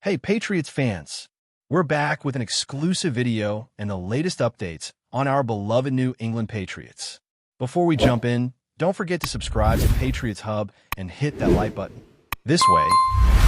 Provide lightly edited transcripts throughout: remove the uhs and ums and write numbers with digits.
Hey, Patriots fans! We're back with an exclusive video and the latest updates on our beloved New England Patriots. Before we jump in, don't forget to subscribe to Patriots Hub and hit that like button. This way,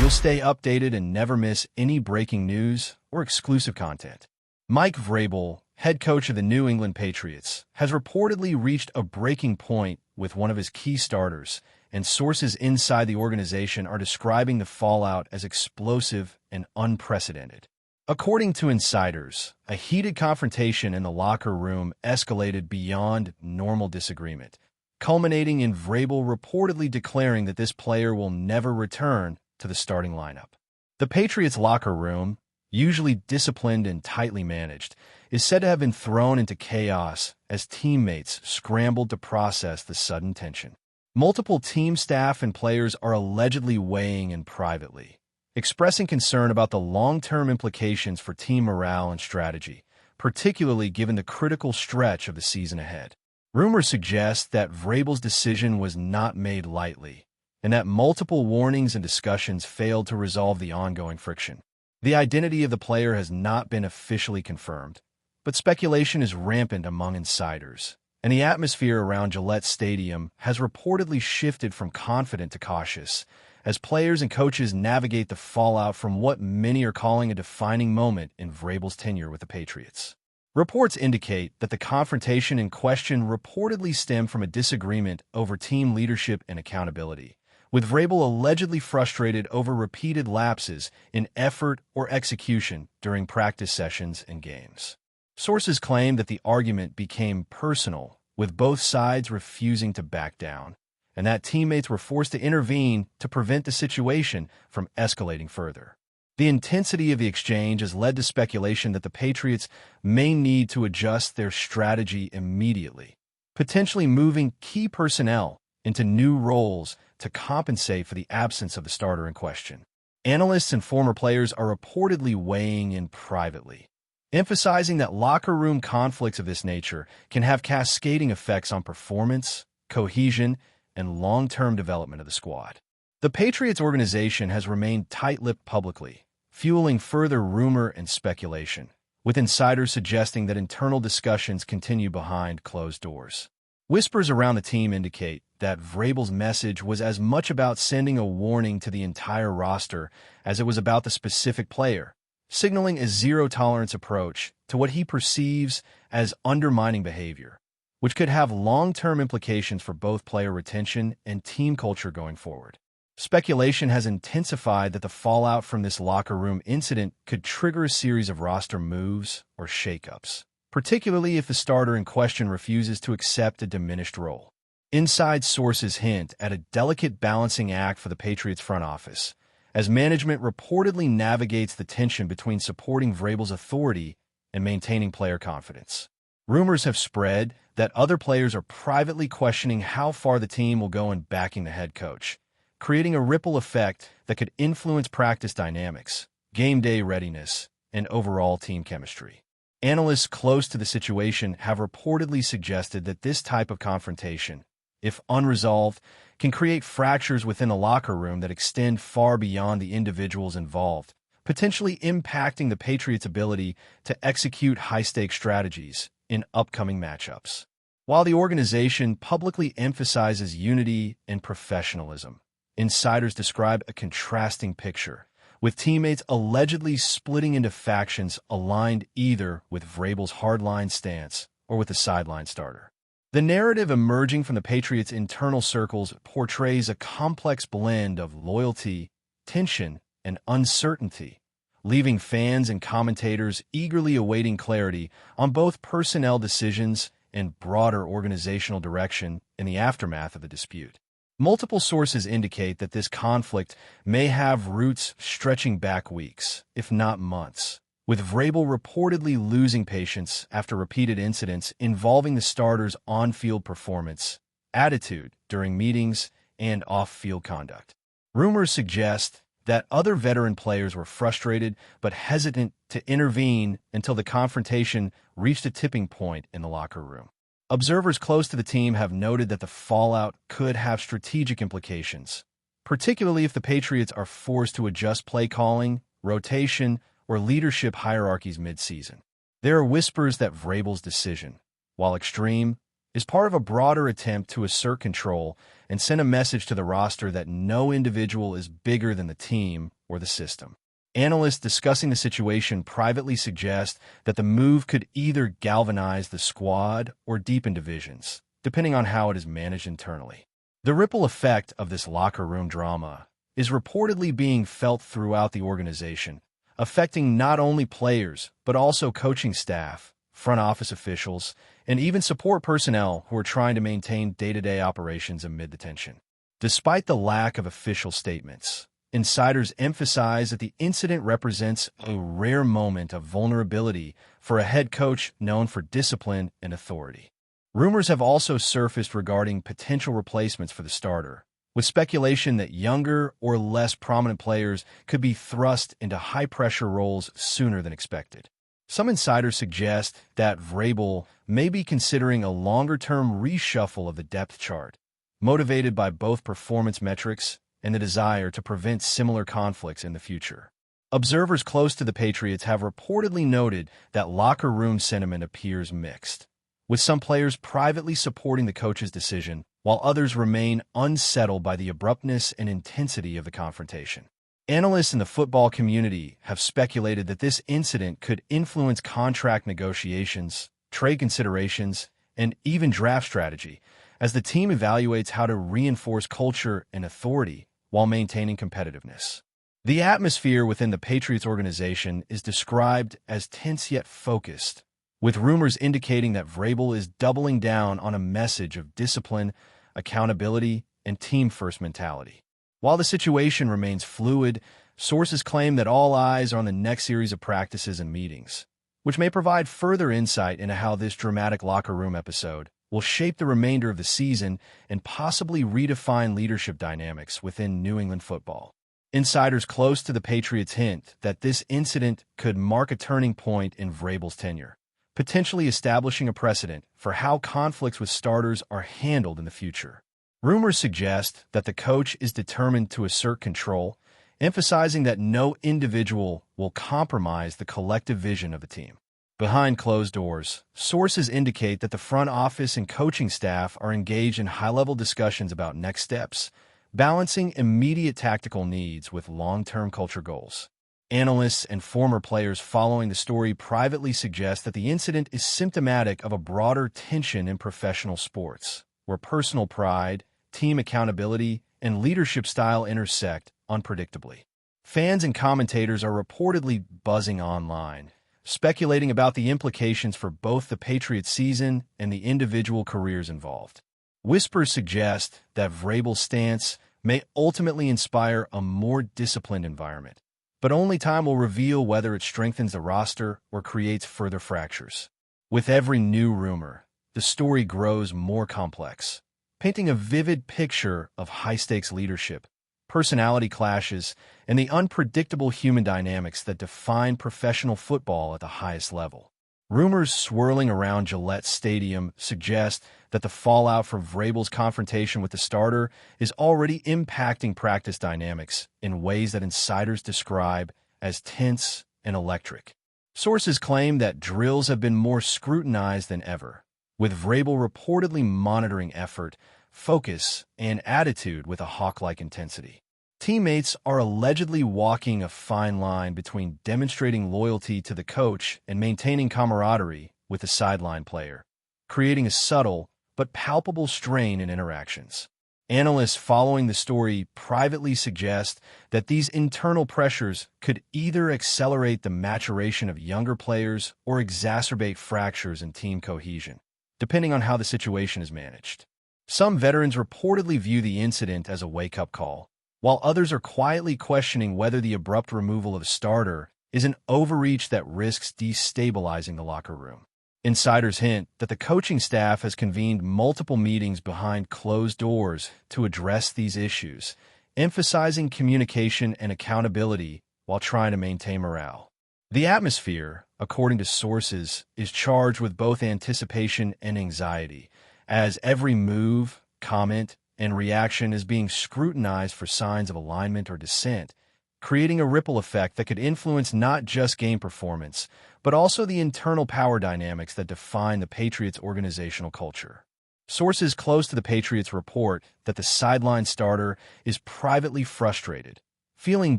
you'll stay updated and never miss any breaking news or exclusive content. Mike VRABEL, head coach of the New England Patriots, has reportedly reached a breaking point with one of his key starters, and sources inside the organization are describing the fallout as explosive and unprecedented. According to insiders, a heated confrontation in the locker room escalated beyond normal disagreement, culminating in VRABEL reportedly declaring that this player will never return to the starting lineup. The Patriots locker room, usually disciplined and tightly managed, is said to have been thrown into chaos as teammates scrambled to process the sudden tension. Multiple team staff and players are allegedly weighing in privately, expressing concern about the long-term implications for team morale and strategy, particularly given the critical stretch of the season ahead. Rumors suggest that VRABEL's decision was not made lightly, and that multiple warnings and discussions failed to resolve the ongoing friction. The identity of the player has not been officially confirmed, but speculation is rampant among insiders, and the atmosphere around Gillette Stadium has reportedly shifted from confident to cautious as players and coaches navigate the fallout from what many are calling a defining moment in VRABEL's tenure with the Patriots. Reports indicate that the confrontation in question reportedly stemmed from a disagreement over team leadership and accountability, with VRABEL allegedly frustrated over repeated lapses in effort or execution during practice sessions and games. Sources claim that the argument became personal, with both sides refusing to back down, and that teammates were forced to intervene to prevent the situation from escalating further. The intensity of the exchange has led to speculation that the Patriots may need to adjust their strategy immediately, potentially moving key personnel into new roles to compensate for the absence of the starter in question. Analysts and former players are reportedly weighing in privately, emphasizing that locker room conflicts of this nature can have cascading effects on performance, cohesion, and long-term development of the squad. The Patriots organization has remained tight-lipped publicly, fueling further rumor and speculation, with insiders suggesting that internal discussions continue behind closed doors. Whispers around the team indicate that VRABEL's message was as much about sending a warning to the entire roster as it was about the specific player, signaling a zero-tolerance approach to what he perceives as undermining behavior, which could have long-term implications for both player retention and team culture going forward. Speculation has intensified that the fallout from this locker room incident could trigger a series of roster moves or shakeups, particularly if the starter in question refuses to accept a diminished role. Inside sources hint at a delicate balancing act for the Patriots front office, as management reportedly navigates the tension between supporting VRABEL's authority and maintaining player confidence. Rumors have spread that other players are privately questioning how far the team will go in backing the head coach, creating a ripple effect that could influence practice dynamics, game day readiness, and overall team chemistry. Analysts close to the situation have reportedly suggested that this type of confrontation, if unresolved, can create fractures within the locker room that extend far beyond the individuals involved, potentially impacting the Patriots' ability to execute high-stakes strategies in upcoming matchups. While the organization publicly emphasizes unity and professionalism, insiders describe a contrasting picture, with teammates allegedly splitting into factions aligned either with VRABEL's hardline stance or with the sideline starter. The narrative emerging from the Patriots' internal circles portrays a complex blend of loyalty, tension, and uncertainty, leaving fans and commentators eagerly awaiting clarity on both personnel decisions and broader organizational direction in the aftermath of the dispute. Multiple sources indicate that this conflict may have roots stretching back weeks, if not months, with VRABEL reportedly losing patience after repeated incidents involving the starter's on-field performance, attitude during meetings, and off-field conduct. Rumors suggest that other veteran players were frustrated but hesitant to intervene until the confrontation reached a tipping point in the locker room. Observers close to the team have noted that the fallout could have strategic implications, particularly if the Patriots are forced to adjust play calling rotation, or leadership hierarchies mid-season. There are whispers that VRABEL's decision, while extreme, is part of a broader attempt to assert control and send a message to the roster that no individual is bigger than the team or the system. Analysts discussing the situation privately suggest that the move could either galvanize the squad or deepen divisions, depending on how it is managed internally. The ripple effect of this locker room drama is reportedly being felt throughout the organization, affecting not only players but also coaching staff, front office officials, and even support personnel who are trying to maintain day-to-day operations amid the tension. Despite the lack of official statements, insiders emphasize that the incident represents a rare moment of vulnerability for a head coach known for discipline and authority. Rumors have also surfaced regarding potential replacements for the starter, with speculation that younger or less prominent players could be thrust into high-pressure roles sooner than expected. Some insiders suggest that VRABEL may be considering a longer-term reshuffle of the depth chart, motivated by both performance metrics and the desire to prevent similar conflicts in the future. Observers close to the Patriots have reportedly noted that locker room sentiment appears mixed, with some players privately supporting the coach's decision, while others remain unsettled by the abruptness and intensity of the confrontation. Analysts in the football community have speculated that this incident could influence contract negotiations, trade considerations, and even draft strategy, as the team evaluates how to reinforce culture and authority while maintaining competitiveness. The atmosphere within the Patriots organization is described as tense yet focused, with rumors indicating that VRABEL is doubling down on a message of discipline, accountability, and team-first mentality. While the situation remains fluid, sources claim that all eyes are on the next series of practices and meetings, which may provide further insight into how this dramatic locker room episode will shape the remainder of the season and possibly redefine leadership dynamics within New England football. Insiders close to the Patriots hint that this incident could mark a turning point in VRABEL's tenure, potentially establishing a precedent for how conflicts with starters are handled in the future. Rumors suggest that the coach is determined to assert control, emphasizing that no individual will compromise the collective vision of the team. Behind closed doors, sources indicate that the front office and coaching staff are engaged in high-level discussions about next steps, balancing immediate tactical needs with long-term culture goals. Analysts and former players following the story privately suggest that the incident is symptomatic of a broader tension in professional sports, where personal pride, team accountability, and leadership style intersect unpredictably. Fans and commentators are reportedly buzzing online, speculating about the implications for both the Patriots season and the individual careers involved. Whispers suggest that VRABEL's stance may ultimately inspire a more disciplined environment, but only time will reveal whether it strengthens the roster or creates further fractures. With every new rumor, the story grows more complex, painting a vivid picture of high-stakes leadership, personality clashes, and the unpredictable human dynamics that define professional football at the highest level. Rumors swirling around Gillette Stadium suggest that the fallout from VRABEL's confrontation with the starter is already impacting practice dynamics in ways that insiders describe as tense and electric. Sources claim that drills have been more scrutinized than ever, with VRABEL reportedly monitoring effort, focus, and attitude with a hawk-like intensity. Teammates are allegedly walking a fine line between demonstrating loyalty to the coach and maintaining camaraderie with the sideline player, creating a subtle but palpable strain in interactions. Analysts following the story privately suggest that these internal pressures could either accelerate the maturation of younger players or exacerbate fractures in team cohesion, depending on how the situation is managed. Some veterans reportedly view the incident as a wake-up call, while others are quietly questioning whether the abrupt removal of a starter is an overreach that risks destabilizing the locker room. Insiders hint that the coaching staff has convened multiple meetings behind closed doors to address these issues, emphasizing communication and accountability while trying to maintain morale. The atmosphere, according to sources, is charged with both anticipation and anxiety, as every move, comment, and reaction is being scrutinized for signs of alignment or dissent, creating a ripple effect that could influence not just game performance, but also the internal power dynamics that define the Patriots' organizational culture. Sources close to the Patriots report that the sideline starter is privately frustrated, feeling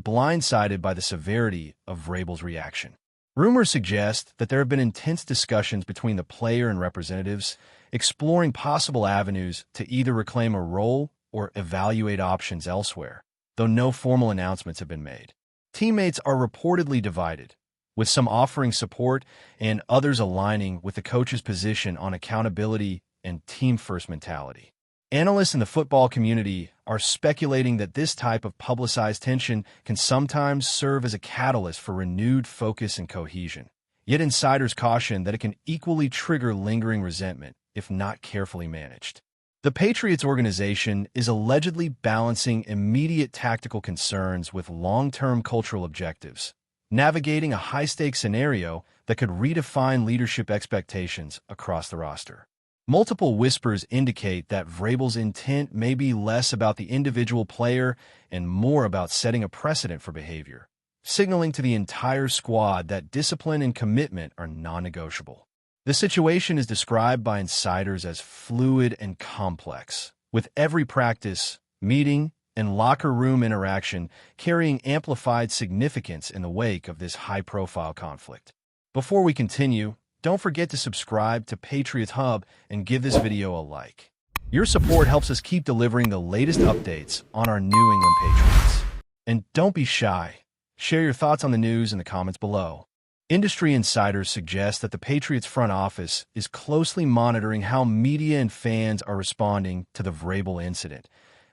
blindsided by the severity of VRABEL's reaction. Rumors suggest that there have been intense discussions between the player and representatives, exploring possible avenues to either reclaim a role or evaluate options elsewhere, though no formal announcements have been made. Teammates are reportedly divided, with some offering support and others aligning with the coach's position on accountability and team-first mentality. Analysts in the football community are speculating that this type of publicized tension can sometimes serve as a catalyst for renewed focus and cohesion. Yet insiders caution that it can equally trigger lingering resentment if not carefully managed. The Patriots organization is allegedly balancing immediate tactical concerns with long-term cultural objectives, navigating a high-stakes scenario that could redefine leadership expectations across the roster. Multiple whispers indicate that VRABEL's intent may be less about the individual player and more about setting a precedent for behavior, signaling to the entire squad that discipline and commitment are non-negotiable. The situation is described by insiders as fluid and complex, with every practice, meeting, and locker room interaction carrying amplified significance in the wake of this high-profile conflict. Before we continue, don't forget to subscribe to Patriots Hub and give this video a like. Your support helps us keep delivering the latest updates on our New England Patriots. And don't be shy. Share your thoughts on the news in the comments below. Industry insiders suggest that the Patriots front office is closely monitoring how media and fans are responding to the VRABEL incident,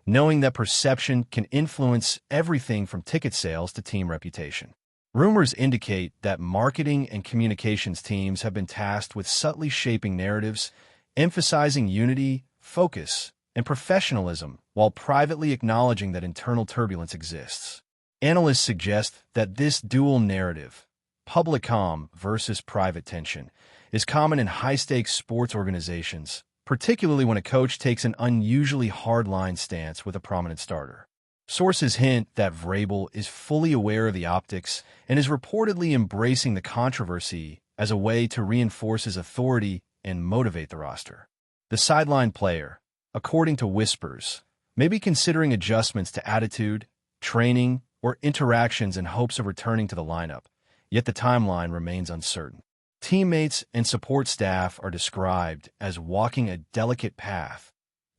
knowing that perception can influence everything from ticket sales to team reputation. Rumors indicate that marketing and communications teams have been tasked with subtly shaping narratives, emphasizing unity, focus, and professionalism while privately acknowledging that internal turbulence exists. Analysts suggest that this dual narrative, public calm versus private tension, is common in high-stakes sports organizations, particularly when a coach takes an unusually hard-line stance with a prominent starter. Sources hint that VRABEL is fully aware of the optics and is reportedly embracing the controversy as a way to reinforce his authority and motivate the roster. The sideline player, according to whispers, may be considering adjustments to attitude, training, or interactions in hopes of returning to the lineup, yet the timeline remains uncertain. Teammates and support staff are described as walking a delicate path,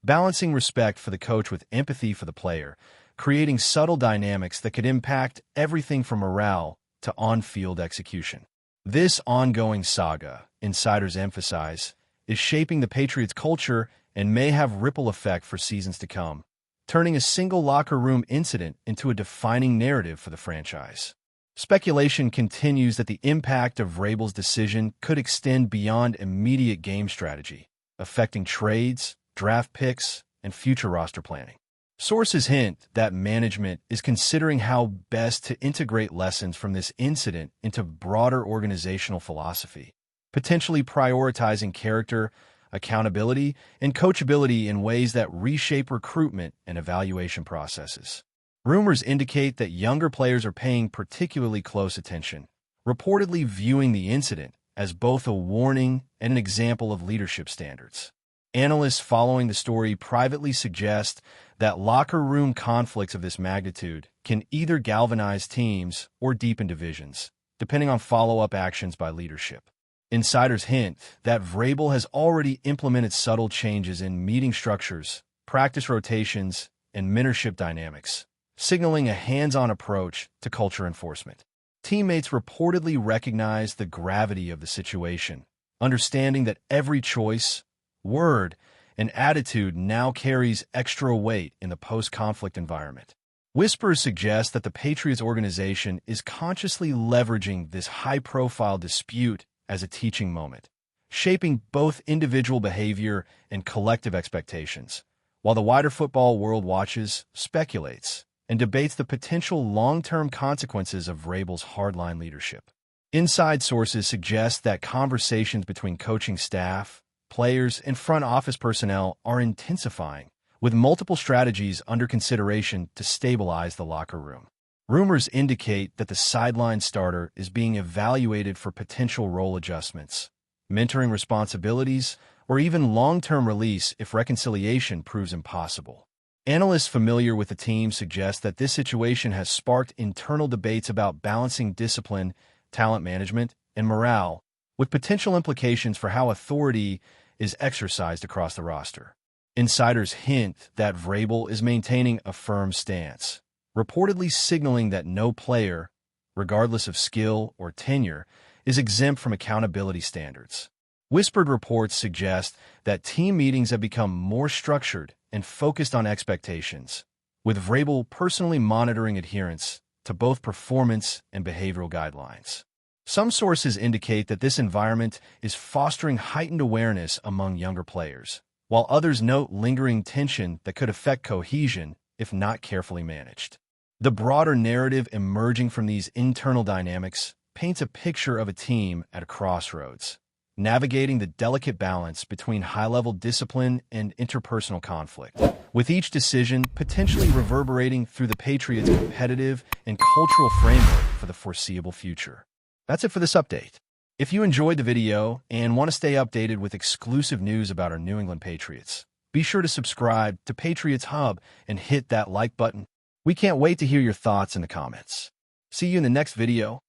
balancing respect for the coach with empathy for the player, creating subtle dynamics that could impact everything from morale to on-field execution. This ongoing saga, insiders emphasize, is shaping the Patriots' culture and may have ripple effect for seasons to come, turning a single locker room incident into a defining narrative for the franchise. Speculation continues that the impact of VRABEL's decision could extend beyond immediate game strategy, affecting trades, draft picks, and future roster planning. Sources hint that management is considering how best to integrate lessons from this incident into broader organizational philosophy, potentially prioritizing character, accountability, and coachability in ways that reshape recruitment and evaluation processes. Rumors indicate that younger players are paying particularly close attention, reportedly viewing the incident as both a warning and an example of leadership standards. Analysts following the story privately suggest that locker room conflicts of this magnitude can either galvanize teams or deepen divisions, depending on follow-up actions by leadership. Insiders hint that VRABEL has already implemented subtle changes in meeting structures, practice rotations, and mentorship dynamics, signaling a hands-on approach to culture enforcement. Teammates reportedly recognize the gravity of the situation, understanding that every choice, word, and attitude now carries extra weight in the post-conflict environment. Whispers suggest that the Patriots organization is consciously leveraging this high-profile dispute as a teaching moment, shaping both individual behavior and collective expectations, while the wider football world watches, speculates, and debates the potential long-term consequences of VRABEL's hardline leadership. Inside sources suggest that conversations between coaching staff, players, and front office personnel are intensifying, with multiple strategies under consideration to stabilize the locker room. Rumors indicate that the sideline starter is being evaluated for potential role adjustments, mentoring responsibilities, or even long-term release if reconciliation proves impossible. Analysts familiar with the team suggest that this situation has sparked internal debates about balancing discipline, talent management, and morale, with potential implications for how authority is exercised across the roster. Insiders hint that VRABEL is maintaining a firm stance, reportedly signaling that no player, regardless of skill or tenure, is exempt from accountability standards. Whispered reports suggest that team meetings have become more structured and focused on expectations, with VRABEL personally monitoring adherence to both performance and behavioral guidelines. Some sources indicate that this environment is fostering heightened awareness among younger players, while others note lingering tension that could affect cohesion if not carefully managed. The broader narrative emerging from these internal dynamics paints a picture of a team at a crossroads, navigating the delicate balance between high-level discipline and interpersonal conflict, with each decision potentially reverberating through the Patriots' competitive and cultural framework for the foreseeable future. That's it for this update. If you enjoyed the video and want to stay updated with exclusive news about our New England Patriots, be sure to subscribe to Patriots Hub and hit that like button. We can't wait to hear your thoughts in the comments. See you in the next video.